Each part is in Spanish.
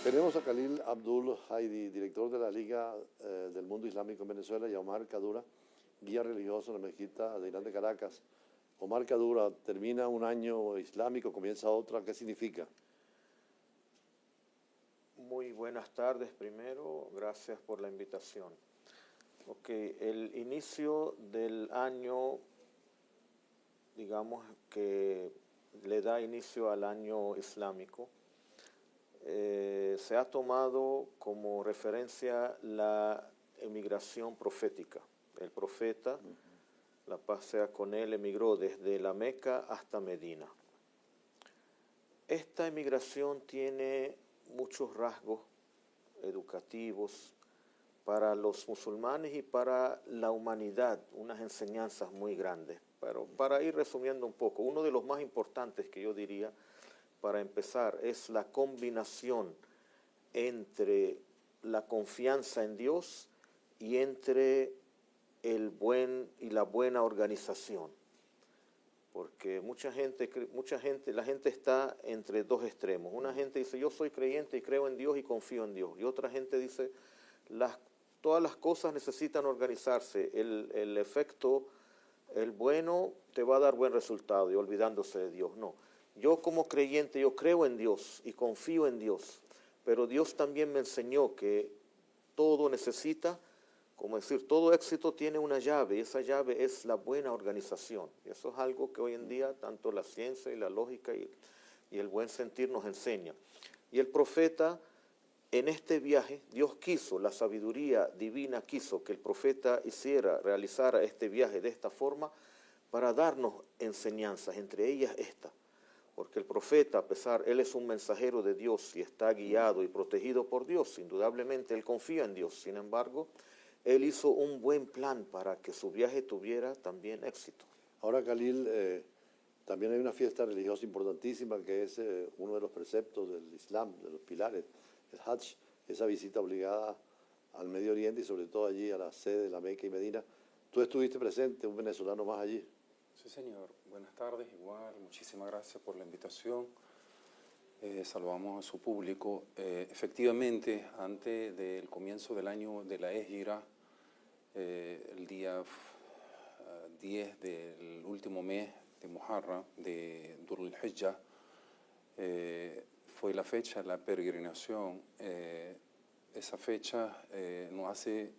Tenemos a Khalil Abdul Haidi, director de la Liga del Mundo Islámico en Venezuela, y a Omar Kadura, guía religioso en la mezquita de Irán de Caracas. Omar Kadura, termina un año islámico, comienza otro, ¿qué significa? Muy buenas tardes primero, gracias por la invitación. El inicio del año, digamos que le da inicio al año islámico, se ha tomado como referencia la emigración profética. El profeta, la paz sea con él, emigró desde la Meca hasta Medina. Esta emigración tiene muchos rasgos educativos para los musulmanes y para la humanidad, unas enseñanzas muy grandes. Pero para ir resumiendo un poco, uno de los más importantes que yo diría para empezar es la combinación entre la confianza en Dios y entre la buena organización. Porque la gente está entre dos extremos. Una gente dice, yo soy creyente y creo en Dios y confío en Dios. Y otra gente dice, todas las cosas necesitan organizarse. El efecto, el bueno, te va a dar buen resultado, y olvidándose de Dios. No, yo como creyente, yo creo en Dios y confío en Dios. Pero Dios también me enseñó que todo necesita, como decir, todo éxito tiene una llave, y esa llave es la buena organización. Y eso es algo que hoy en día tanto la ciencia y la lógica y el buen sentir nos enseña. Y el profeta, en este viaje, Dios quiso, la sabiduría divina quiso que el profeta realizara este viaje de esta forma para darnos enseñanzas, entre ellas esta. Porque el profeta, él es un mensajero de Dios y está guiado y protegido por Dios. Indudablemente, él confía en Dios. Sin embargo, él hizo un buen plan para que su viaje tuviera también éxito. Ahora, Khalil, también hay una fiesta religiosa importantísima que es uno de los preceptos del Islam, de los pilares, el Hajj, esa visita obligada al Medio Oriente y sobre todo allí a la sede de la Meca y Medina. Tú estuviste presente, un venezolano más allí. Sí, señor. Buenas tardes, igual. Muchísimas gracias por la invitación. Saludamos a su público. Efectivamente, antes del comienzo del año de la Égira, el día 10 del último mes de Muharram, de Dhul Hijjah, fue la fecha de la peregrinación. Esa fecha nos hace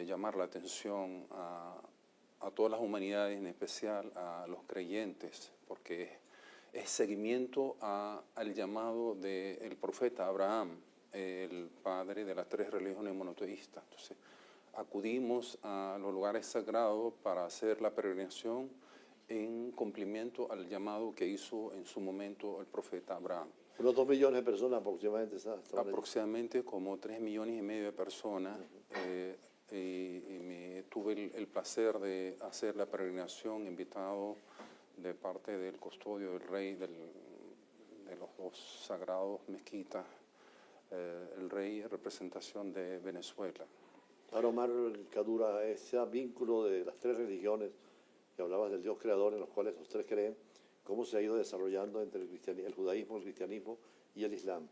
llamar la atención a todas las humanidades, en especial a los creyentes, porque es seguimiento al llamado del profeta Abraham, el padre de las tres religiones monoteístas. Entonces, acudimos a los lugares sagrados para hacer la peregrinación en cumplimiento al llamado que hizo en su momento el profeta Abraham. Unos 2 millones de personas aproximadamente estaban aproximadamente allí. Como 3,5 millones de personas. Y tuve el placer de hacer la peregrinación invitado de parte del custodio del rey de los dos sagrados mezquitas, el rey en representación de Venezuela. Ahora, Omar Kadura, ese vínculo de las tres religiones que hablabas del Dios creador en los cuales los tres creen, ¿cómo se ha ido desarrollando entre el judaísmo, el cristianismo y el islam?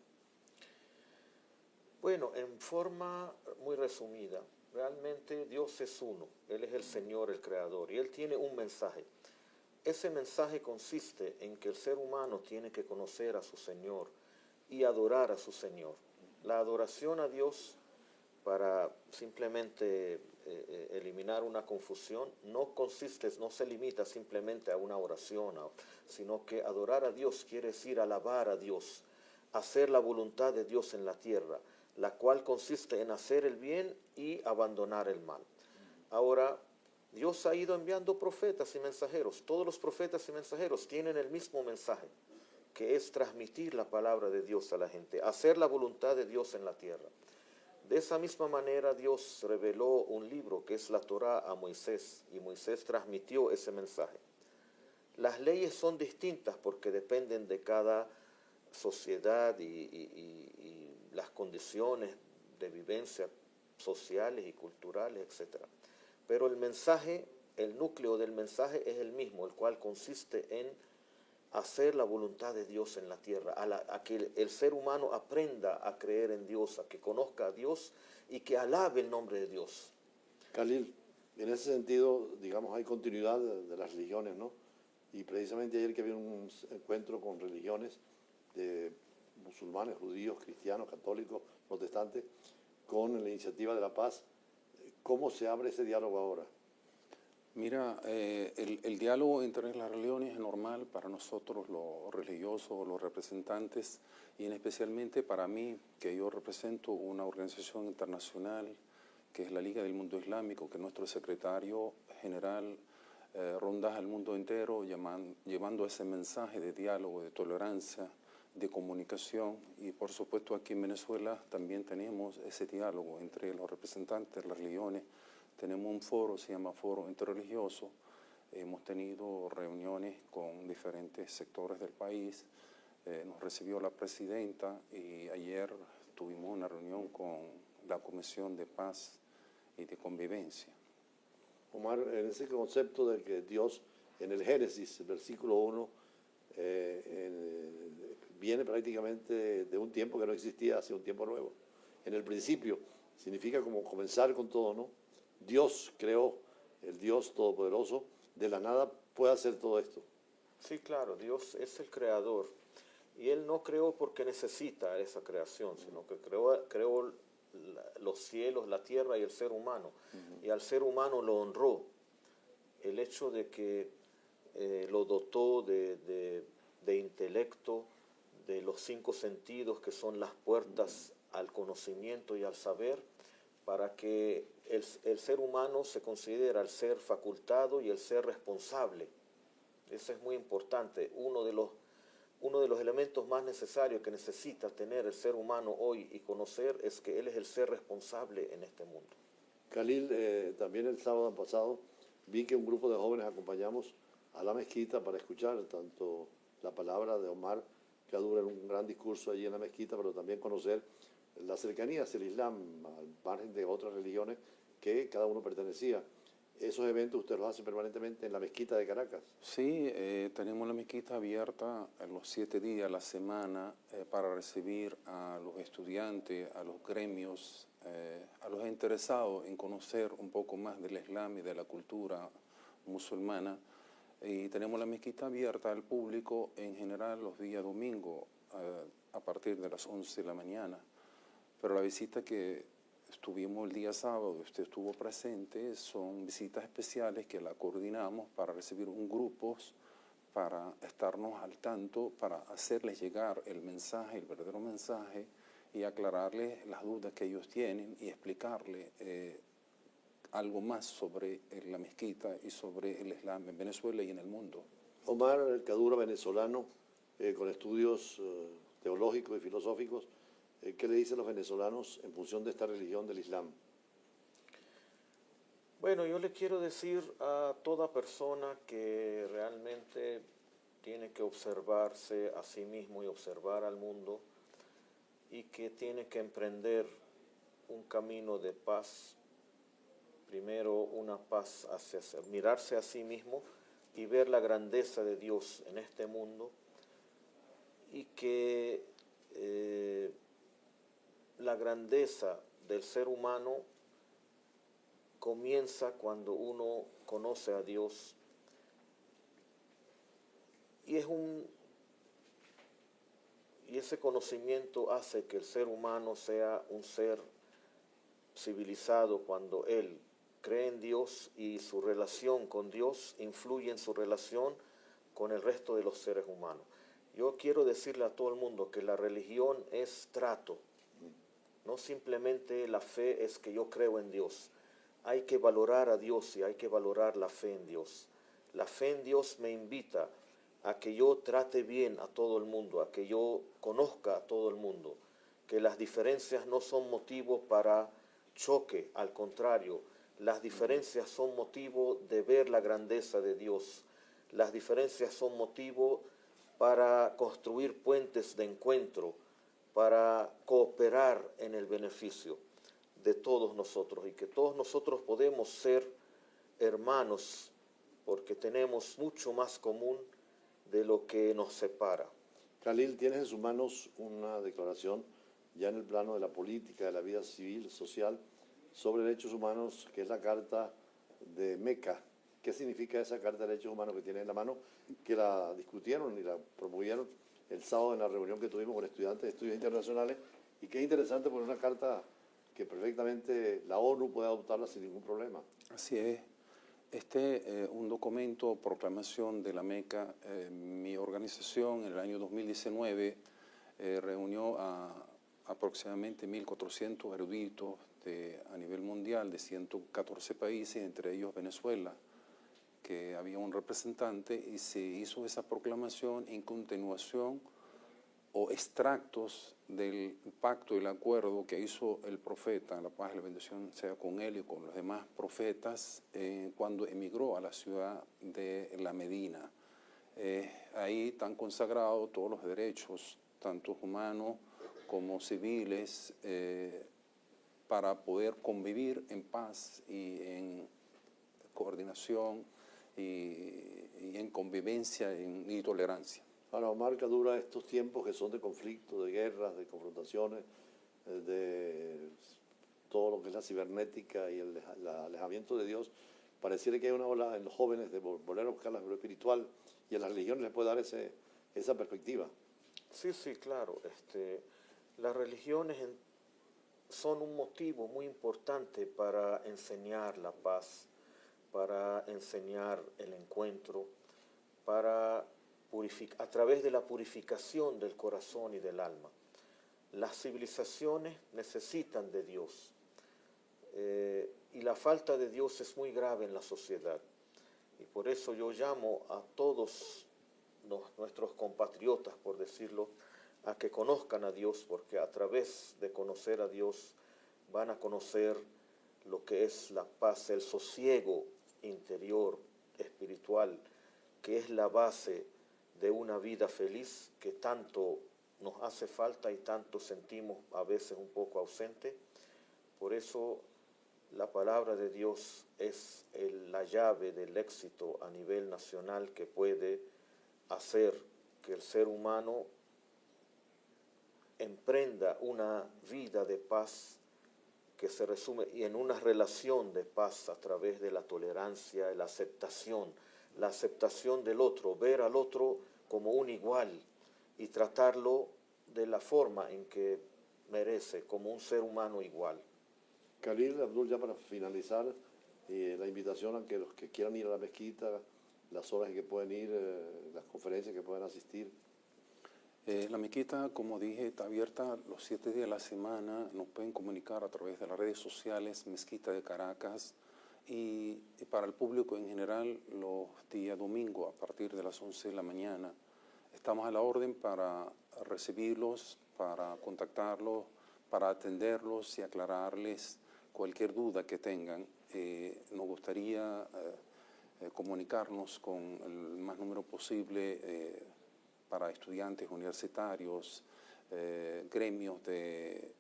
Bueno, en forma muy resumida, realmente Dios es uno, Él es el Señor, el Creador, y Él tiene un mensaje. Ese mensaje consiste en que el ser humano tiene que conocer a su Señor y adorar a su Señor. La adoración a Dios, para simplemente eliminar una confusión, no se limita simplemente a una oración, sino que adorar a Dios quiere decir alabar a Dios, hacer la voluntad de Dios en la tierra, la cual consiste en hacer el bien y abandonar el mal. Ahora, Dios ha ido enviando profetas y mensajeros. Todos los profetas y mensajeros tienen el mismo mensaje, que es transmitir la palabra de Dios a la gente, hacer la voluntad de Dios en la tierra. De esa misma manera, Dios reveló un libro que es la Torá a Moisés, y Moisés transmitió ese mensaje. Las leyes son distintas porque dependen de cada sociedad y las condiciones de vivencia sociales y culturales, etc. Pero el mensaje, el núcleo del mensaje es el mismo, el cual consiste en hacer la voluntad de Dios en la tierra, a que el ser humano aprenda a creer en Dios, a que conozca a Dios y que alabe el nombre de Dios. Khalil, en ese sentido, digamos, hay continuidad de las religiones, ¿no? Y precisamente ayer que había un encuentro con religiones de musulmanes, judíos, cristianos, católicos, protestantes, con la iniciativa de la paz, ¿cómo se abre ese diálogo ahora? Mira, el diálogo entre las religiones es normal para nosotros los religiosos, los representantes, y especialmente para mí, que yo represento una organización internacional que es la Liga del Mundo Islámico, que nuestro secretario general ronda al mundo entero llevando ese mensaje de diálogo, de tolerancia, de comunicación, y por supuesto aquí en Venezuela también tenemos ese diálogo entre los representantes de las religiones. Tenemos un foro, se llama Foro Interreligioso. Hemos tenido reuniones con diferentes sectores del país. Nos recibió la presidenta y ayer tuvimos una reunión con la Comisión de Paz y de Convivencia. Omar, en ese concepto de que Dios, en el Génesis, versículo 1, viene prácticamente de un tiempo que no existía hacia un tiempo nuevo. En el principio, significa como comenzar con todo, ¿no? Dios creó, el Dios Todopoderoso, de la nada puede hacer todo esto. Sí, claro, Dios es el creador y Él no creó porque necesita esa creación, sino que creó los cielos, la tierra y el ser humano. Y al ser humano lo honró. El hecho de que lo dotó de intelecto, de los 5 sentidos que son las puertas al conocimiento y al saber, para que el ser humano se considera el ser facultado y el ser responsable. Eso es muy importante. Uno de los elementos más necesarios que necesita tener el ser humano hoy y conocer es que él es el ser responsable en este mundo. Khalil, también el sábado pasado vi que un grupo de jóvenes acompañamos a la mezquita para escuchar tanto la palabra de Omar Kaddour en un gran discurso allí en la mezquita, pero también conocer la cercanía hacia el Islam, al margen de otras religiones que cada uno pertenecía. ¿Esos eventos usted los hace permanentemente en la mezquita de Caracas? Sí, tenemos la mezquita abierta los 7 días a la semana para recibir a los estudiantes, a los gremios, a los interesados en conocer un poco más del Islam y de la cultura musulmana. Y tenemos la mezquita abierta al público en general los días domingos a partir de las 11 de la mañana. Pero la visita que estuvimos el día sábado, usted estuvo presente, son visitas especiales que la coordinamos para recibir un grupo, para estarnos al tanto, para hacerles llegar el mensaje, el verdadero mensaje, y aclararles las dudas que ellos tienen y explicarles algo más sobre la mezquita y sobre el Islam en Venezuela y en el mundo. Omar Kaddour, venezolano, con estudios teológicos y filosóficos, ¿qué le dicen los venezolanos en función de esta religión del Islam? Bueno, yo le quiero decir a toda persona que realmente tiene que observarse a sí mismo y observar al mundo y que tiene que emprender un camino de paz. Primero, una paz hacia mirarse a sí mismo y ver la grandeza de Dios en este mundo y que la grandeza del ser humano comienza cuando uno conoce a Dios y ese conocimiento hace que el ser humano sea un ser civilizado cuando él cree en Dios y su relación con Dios influye en su relación con el resto de los seres humanos. Yo quiero decirle a todo el mundo que la religión es trato. No simplemente la fe es que yo creo en Dios. Hay que valorar a Dios y hay que valorar la fe en Dios. La fe en Dios me invita a que yo trate bien a todo el mundo, a que yo conozca a todo el mundo, que las diferencias no son motivo para choque, al contrario, las diferencias son motivo de ver la grandeza de Dios. Las diferencias son motivo para construir puentes de encuentro, para cooperar en el beneficio de todos nosotros y que todos nosotros podemos ser hermanos porque tenemos mucho más común de lo que nos separa. Khalil, tienes en sus manos una declaración ya en el plano de la política, de la vida civil, social, sobre derechos humanos, que es la Carta de Meca. ¿Qué significa esa Carta de Derechos Humanos que tienes en la mano? Que la discutieron y la promovieron el sábado en la reunión que tuvimos con estudiantes de estudios internacionales, y que es interesante porque es una carta que perfectamente la ONU puede adoptarla sin ningún problema. Así es. Un documento, proclamación de la Meca. Mi organización en el año 2019 reunió a aproximadamente 1.400 eruditos a nivel mundial de 114 países, entre ellos Venezuela, que había un representante, y se hizo esa proclamación en continuación o extractos del pacto y el acuerdo que hizo el profeta, la paz y la bendición sea con él y con los demás profetas, cuando emigró a la ciudad de la Medina. Ahí están consagrados todos los derechos, tanto humanos como civiles, para poder convivir en paz y en coordinación y en convivencia y tolerancia. Para Omar Kaddour, estos tiempos que son de conflicto, de guerras, de confrontaciones, de todo lo que es la cibernética y el alejamiento de Dios, pareciera que hay una ola en los jóvenes de volver a buscar la vida espiritual, y a las religiones les puede dar esa perspectiva. Sí, sí, claro. Las religiones son un motivo muy importante para enseñar la paz, para enseñar el encuentro, para a través de la purificación del corazón y del alma. Las civilizaciones necesitan de Dios, y la falta de Dios es muy grave en la sociedad. Y por eso yo llamo a todos nuestros compatriotas, por decirlo, a que conozcan a Dios, porque a través de conocer a Dios van a conocer lo que es la paz, el sosiego interior, espiritual, que es la base de una vida feliz que tanto nos hace falta y tanto sentimos a veces un poco ausente. Por eso la palabra de Dios es la llave del éxito a nivel nacional, que puede hacer que el ser humano emprenda una vida de paz que se resume en una relación de paz a través de la tolerancia, la aceptación del otro, ver al otro como un igual y tratarlo de la forma en que merece, como un ser humano igual. Khalil, Abdul, ya para finalizar, la invitación a que los que quieran ir a la mezquita, las horas en que pueden ir, las conferencias que pueden asistir. La mezquita, como dije, está abierta los 7 días de la semana. Nos pueden comunicar a través de las redes sociales, Mezquita de Caracas, y para el público en general los días domingo a partir de las 11 de la mañana. Estamos a la orden para recibirlos, para contactarlos, para atenderlos y aclararles cualquier duda que tengan. Nos gustaría comunicarnos con el más número posible para estudiantes universitarios, gremios de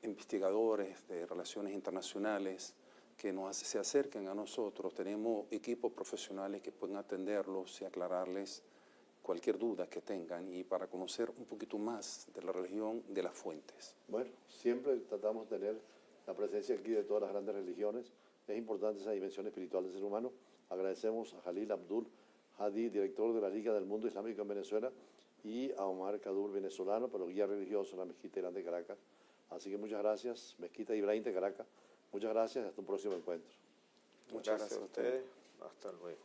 investigadores de relaciones internacionales que se acerquen a nosotros. Tenemos equipos profesionales que pueden atenderlos y aclararles cualquier duda que tengan, y para conocer un poquito más de la religión de las fuentes. Bueno, siempre tratamos de tener la presencia aquí de todas las grandes religiones. Es importante esa dimensión espiritual del ser humano. Agradecemos a Khalil Abdul Hadi, director de la Liga del Mundo Islámico en Venezuela, y a Omar Kaddour, venezolano, pero guía religioso en la Mezquita Irán de Caracas. Así que muchas gracias, Mezquita Ibrahim de Caracas. Muchas gracias y hasta un próximo encuentro. Muchas gracias a ustedes. Hasta luego.